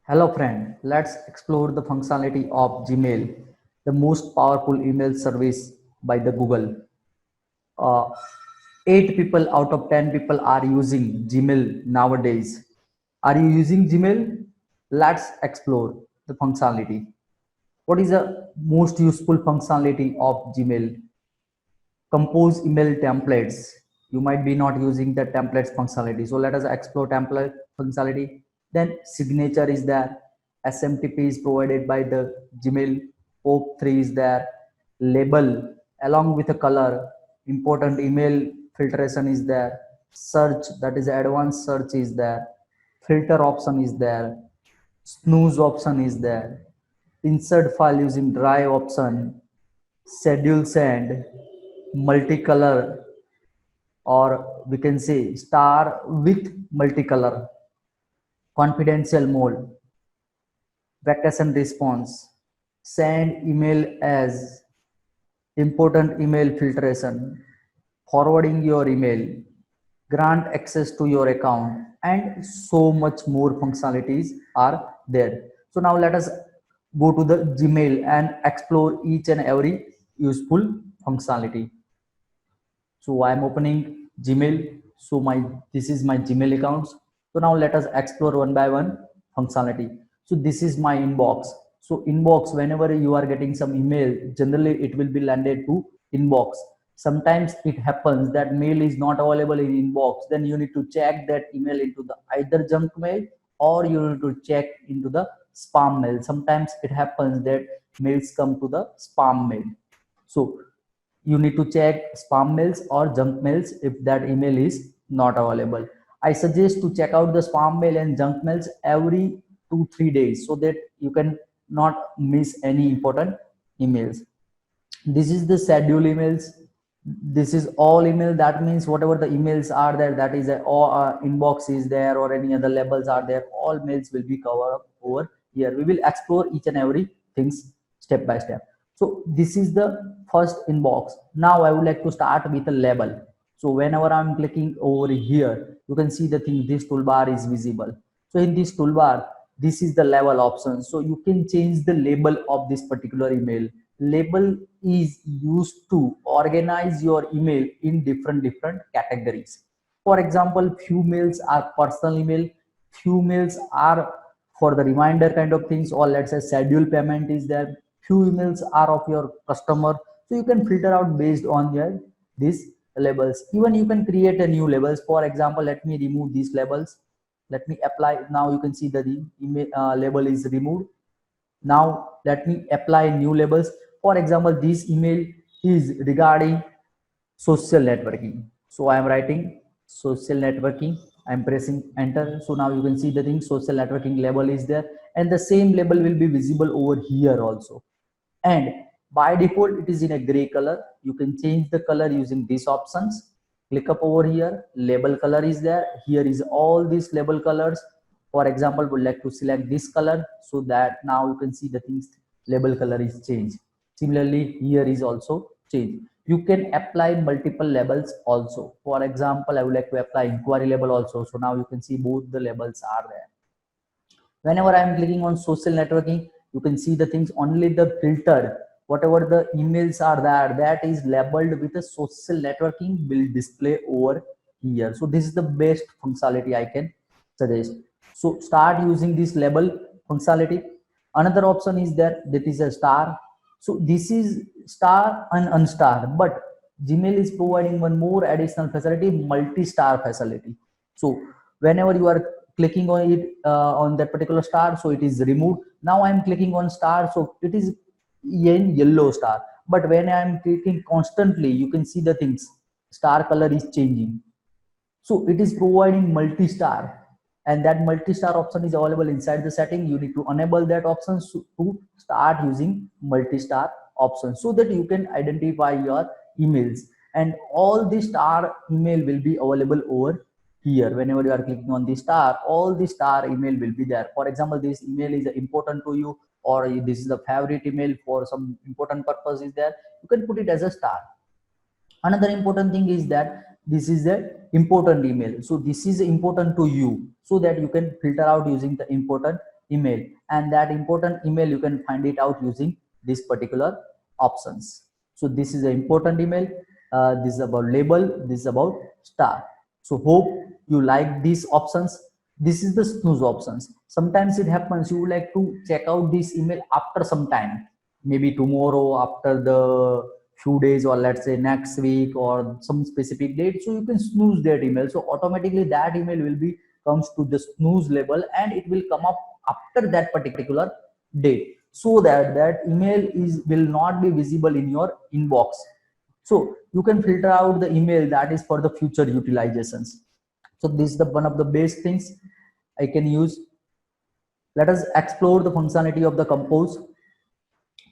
Hello friend, let's explore the functionality of Gmail, the most powerful email service by the Google. Uh, 8 people out of 10 people are using Gmail nowadays. Are you using Gmail? Let's explore the functionality. What is the most useful functionality of Gmail? Compose email templates. You might be not using the templates functionality, so let us explore template functionality. Then signature is there, smtp is provided by the Gmail, pop3 is there, label along with a color, important email filtration is there, search, that is advanced search is there, filter option is there, snooze option is there, insert file using drive option, schedule send, multicolor, or we can say star with multicolor, confidential mode, vacation response, send email as, important email filtration, forwarding your email, grant access to your account, and so much more functionalities are there. So now let us go to the Gmail and explore each and every useful functionality. So I'm opening Gmail. So this is my Gmail accounts. So now let us explore one by one functionality. So this is my inbox. So inbox, whenever you are getting some email, generally it will be landed to inbox. Sometimes it happens that mail is not available in inbox. Then you need to check that email into the either junk mail, or you need to check into the spam mail. Sometimes it happens that mails come to the spam mail. So you need to check spam mails or junk mails if that email is not available. I suggest to check out the spam mail and junk mails every 2-3 days so that you can not miss any important emails. This is the schedule emails. This is all email. That means whatever the emails are there, that is or inbox is there or any other labels are there, all mails will be covered up over here. We will explore each and every things step by step. So this is the first inbox. Now I would like to start with a label. So whenever I'm clicking over here, you can see the thing, this toolbar is visible. So in this toolbar, this is the label option. So you can change the label of this particular email. Label is used to organize your email in different categories. For example, few mails are personal email, few mails are for the reminder kind of things, or let's say schedule payment is there, few emails are of your customer. So you can filter out based on your these labels. Even you can create a new labels. For example, let me remove these labels, let me apply. Now you can see that the email label is removed. Now let me apply new labels. For example, this email is regarding social networking. So I am writing social networking. I am pressing enter. So now you can see the thing, social networking label is there, and the same label will be visible over here also. And by default, it is in a gray color. You can change the color using these options. Click up over here. Label color is there. Here is all these label colors. For example, would like to select this color so that now you can see the things label color is changed. Similarly, here is also changed. You can apply multiple labels also. For example, I would like to apply inquiry label also. So now you can see both the labels are there. Whenever I am clicking on social networking, you can see the things, only the filter, whatever the emails are there, that is labeled with a social networking will display over here. So this is the best functionality I can suggest. So start using this label functionality. Another option is there, that is a star. So this is star and unstar, but Gmail is providing one more additional facility, multi-star facility. So whenever you are clicking on it on that particular star, so it is removed. Now I am clicking on star, so it is in yellow star. But when I am clicking constantly, you can see the things, star color is changing. So it is providing multi-star, and that multi-star option is available inside the setting. You need to enable that option to start using multi-star option so that you can identify your emails, and all the star email will be available over here. Whenever you are clicking on the star, all the star email will be there. For example, this email is important to you, or this is the favorite email for some important purpose is there, you can put it as a star. Another important thing is that this is the important email, so this is important to you, so that you can filter out using the important email, and that important email you can find it out using this particular options. So this is an important email. This is about label, this is about star. So hope you like these options. This is the snooze options. Sometimes it happens you would like to check out this email after some time, maybe tomorrow, after the few days, or let's say next week or some specific date. So you can snooze that email, so automatically that email will be comes to the snooze label and it will come up after that particular date, so that that email is will not be visible in your inbox. So you can filter out the email that is for the future utilizations. So this is the one of the best things I can use. Let us explore the functionality of the compose.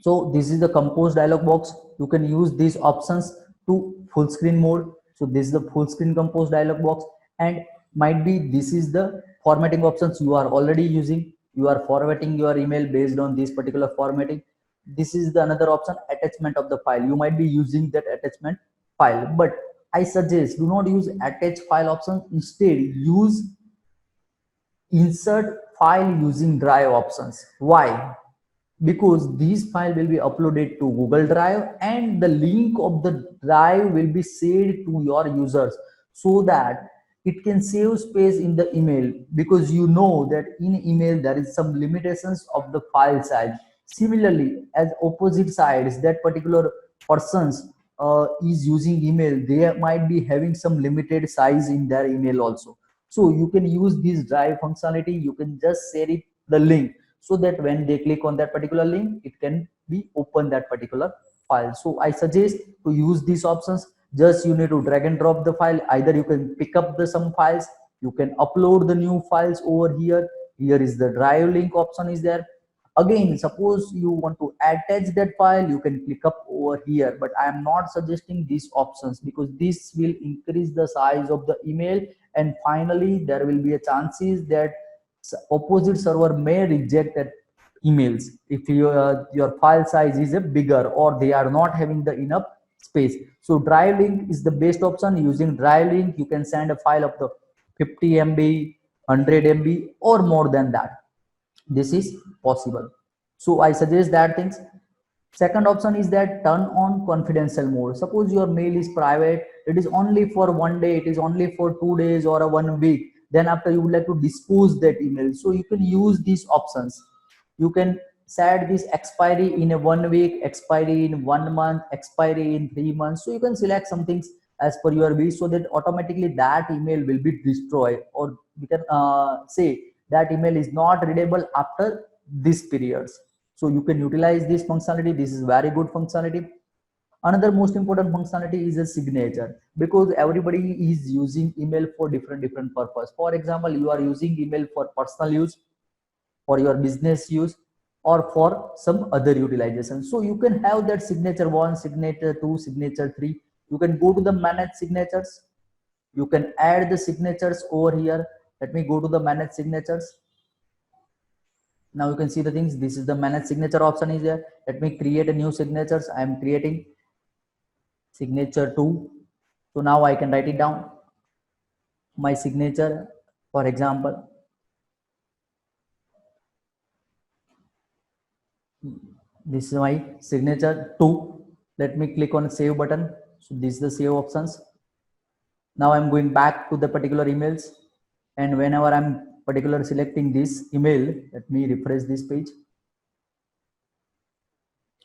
So this is the compose dialog box. You can use these options to full screen mode. So this is the full screen compose dialog box, and might be this is the formatting options you are already using. You are formatting your email based on this particular formatting. This is the another option, attachment of the file. You might be using that attachment file, but I suggest do not use attach file option. Instead use insert file using drive options. Why? Because these file will be uploaded to Google Drive and the link of the drive will be shared to your users, so that it can save space in the email, because you know that in email there is some limitations of the file size. Similarly, as opposite sides, that particular persons is using email, they might be having some limited size in their email also. So you can use this drive functionality. You can just share it the link, so that when they click on that particular link, it can be open that particular file. So I suggest to use these options. Just you need to drag and drop the file. Either you can pick up the some files, you can upload the new files over here. Here is the drive link option is there. Again, suppose you want to attach that file, you can click up over here, but I am not suggesting these options because this will increase the size of the email, and finally there will be a chances that opposite server may reject that emails if your file size is a bigger or they are not having the enough space. So drive link is the best option. Using drive link you can send a file of the 50 MB, 100 MB or more than that. This is possible. So I suggest that things. Second option is that turn on confidential mode. Suppose your mail is private, it is only for one day, it is only for 2 days or a 1 week. Then after you would like to dispose that email, so you can use these options. You can set this expiry in a 1 week, expiry in 1 month, expiry in 3 months. So you can select some things as per your wish, so that automatically that email will be destroyed, or we can say that email is not readable after these periods. So you can utilize this functionality. This is very good functionality. Another most important functionality is a signature, because everybody is using email for different purpose. For example, you are using email for personal use, for your business use, or for some other utilization. So you can have that signature 1, signature 2, signature 3. You can go to the manage signatures. You can add the signatures over here. Let me go to the manage signatures. Now you can see the things. This is the manage signature option is there. Let me create a new signatures. I am creating signature 2. So now I can write it down. My signature, for example, this is my signature 2. Let me click on save button. So this is the save options. Now I'm going back to the particular emails, and whenever I'm particular selecting this email, let me refresh this page.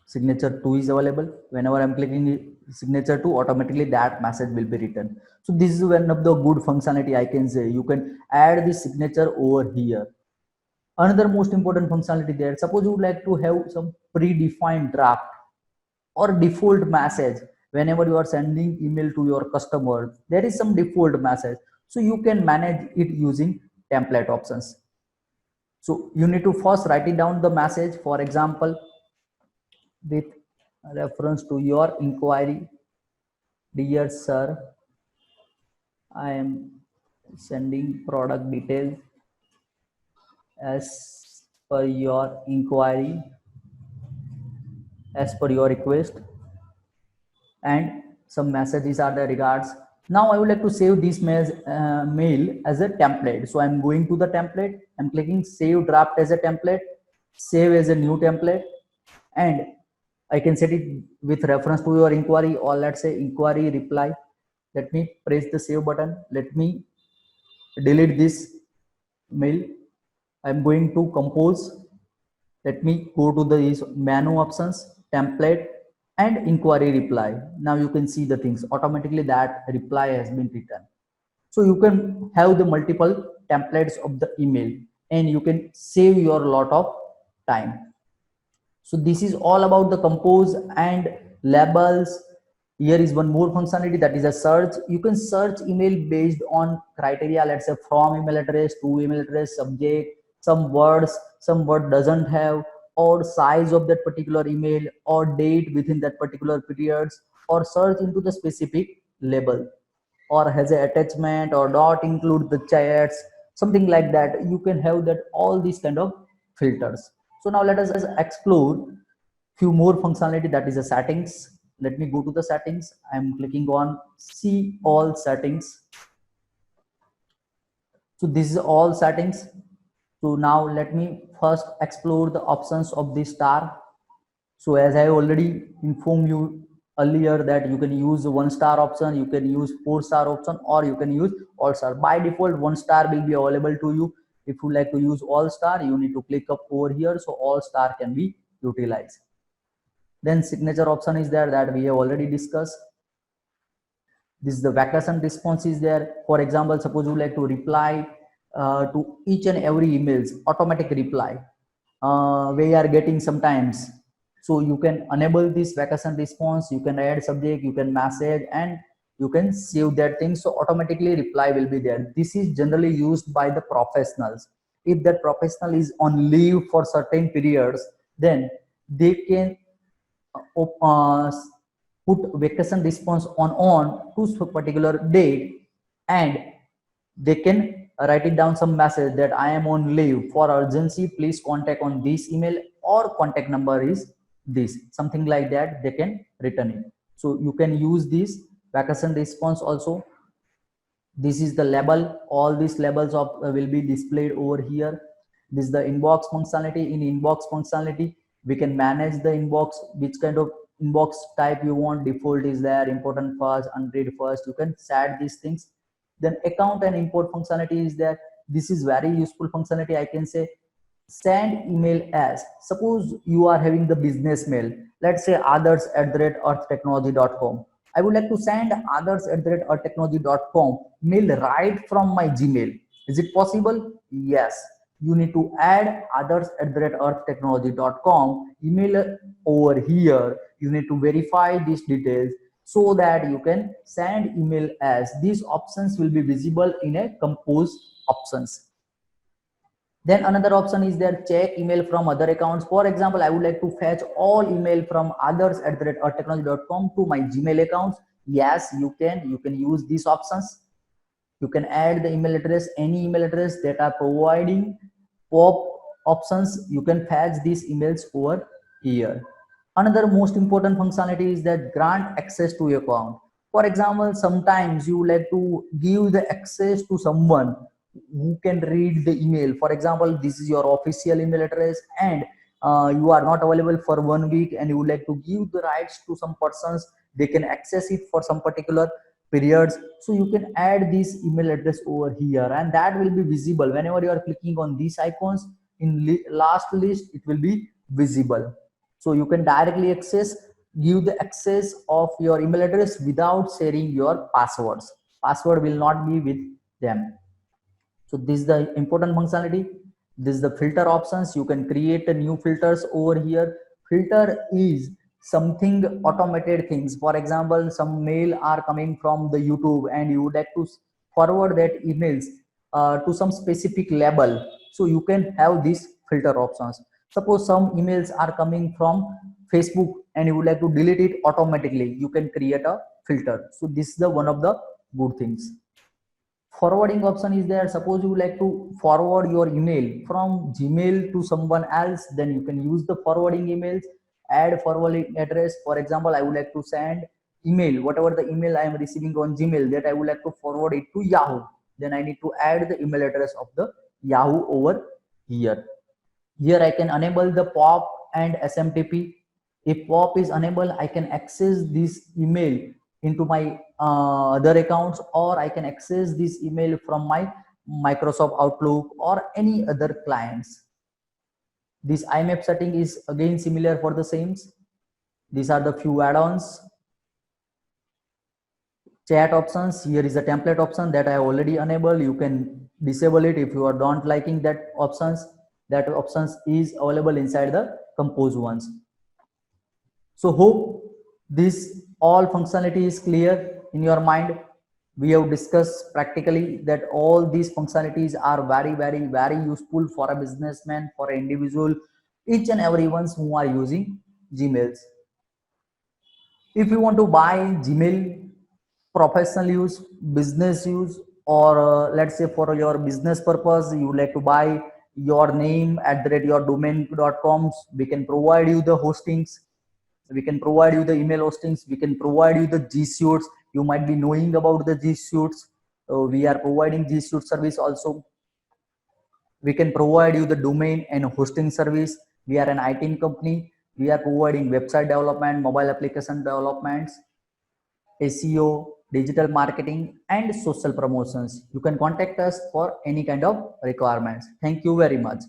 Signature 2 is available. Whenever I'm clicking signature 2, automatically that message will be written. So this is one of the good functionality I can say. You can add the signature over here. Another most important functionality there, suppose you would like to have some predefined draft or default message. Whenever you are sending email to your customer, there is some default message, so you can manage it using template options. So you need to first write it down the message. For example, with reference to your inquiry, dear sir, I am sending product details as per your inquiry, as per your request, and some messages are the regards. Now I would like to save this mail as a template. So I'm going to the template. I'm clicking save draft as a template, save as a new template, and I can set it with reference to your inquiry, or let's say inquiry reply. Let me press the save button. Let me delete this mail. I'm going to compose. Let me go to the menu options, template, and inquiry reply. Now you can see the things automatically that reply has been written. So you can have the multiple templates of the email and you can save your lot of time. So this is all about the compose and labels. Here is one more functionality, that is a search. You can search email based on criteria, let's say from email address to email address, subject, some word doesn't have, or size of that particular email, or date within that particular periods, or search into the specific label, or has a attachment, or not include the chats, something like that. You can have that all these kind of filters. So now let us explore few more functionality, that is the settings. Let me go to the settings. I'm clicking on see all settings. So this is all settings. So now let me first explore the options of this star. So as I already informed you earlier that you can use one star option, you can use 4-star option, or you can use all star. By default, 1 star will be available to you. If you like to use all star, you need to click up over here, so all star can be utilized. Then signature option is there, that we have already discussed. This is the vacation response is there. For example, suppose you like to reply to each and every emails, automatic reply. We are getting sometimes. So you can enable this vacation response, you can add subject, you can message, and you can save that thing. So automatically reply will be there. This is generally used by the professionals. If that professional is on leave for certain periods, then they can uh, put vacation response on to particular date, and they can write it down some message that I am on leave, for urgency please contact on this email, or contact number is this, something like that they can return it. So you can use this vacation response also. This is the label, all these labels of will be displayed over here. This is the inbox functionality. In inbox functionality we can manage the inbox, which kind of inbox type you want. Default is there, important first, unread first, you can set these things. Then account and import functionality is there. This is very useful functionality. I can say send email as, suppose you are having the business mail, let's say others@earthtechnology.com. I would like to send others@earthtechnology.com mail right from my Gmail. Is it possible? Yes. You need to add others@earthtechnology.com email over here. You need to verify these details so that you can send email as. These options will be visible in a compose options. Then another option is there, check email from other accounts. For example, I would like to fetch all email from others@earthtechnology.com to my Gmail accounts. Yes, you can. You can use these options. You can add the email address, any email address that are providing pop options. You can fetch these emails over here. Another most important functionality is that grant access to your account. For example, sometimes you like to give the access to someone who can read the email. For example, this is your official email address, and you are not available for 1 week, and you would like to give the rights to some persons, they can access it for some particular periods. So you can add this email address over here, and that will be visible whenever you are clicking on these icons. In last list it will be visible. So you can directly give the access of your email address without sharing your passwords. Password will not be with them. So this is the important functionality. This is the filter options. You can create a new filters over here. Filter is something automated things. For example, some mail are coming from the YouTube and you would like to forward that emails to some specific label. So you can have these filter options. Suppose some emails are coming from Facebook and you would like to delete it automatically. You can create a filter. So this is the one of the good things. Forwarding option is there. Suppose you like to forward your email from Gmail to someone else, then you can use the forwarding emails. Add forwarding address. For example, I would like to send email, whatever the email I am receiving on Gmail, that I would like to forward it to Yahoo, then I need to add the email address of the Yahoo over here. Here I can enable the POP and SMTP. If POP is enabled, I can access this email into my other accounts, or I can access this email from my Microsoft Outlook or any other clients. This IMAP setting is again similar for the same. These are the few add-ons. Chat options, here is a template option that I already enabled. You can disable it if you are not liking that options. That options is available inside the compose ones. So hope this all functionality is clear in your mind. We have discussed practically that all these functionalities are very useful for a businessman, for an individual, each and everyone who are using Gmails. If you want to buy Gmail professional use, business use, or let's say for your business purpose, you like to buy your name at the rate your domain.coms, we can provide you the hostings, we can provide you the email hostings, we can provide you the G Suites. You might be knowing about the G Suites. We are providing G Suite service also. We can provide you the domain and hosting service. We are an IT company. We are providing website development, mobile application developments, SEO, digital marketing, and social promotions. You can contact us for any kind of requirements. Thank you very much.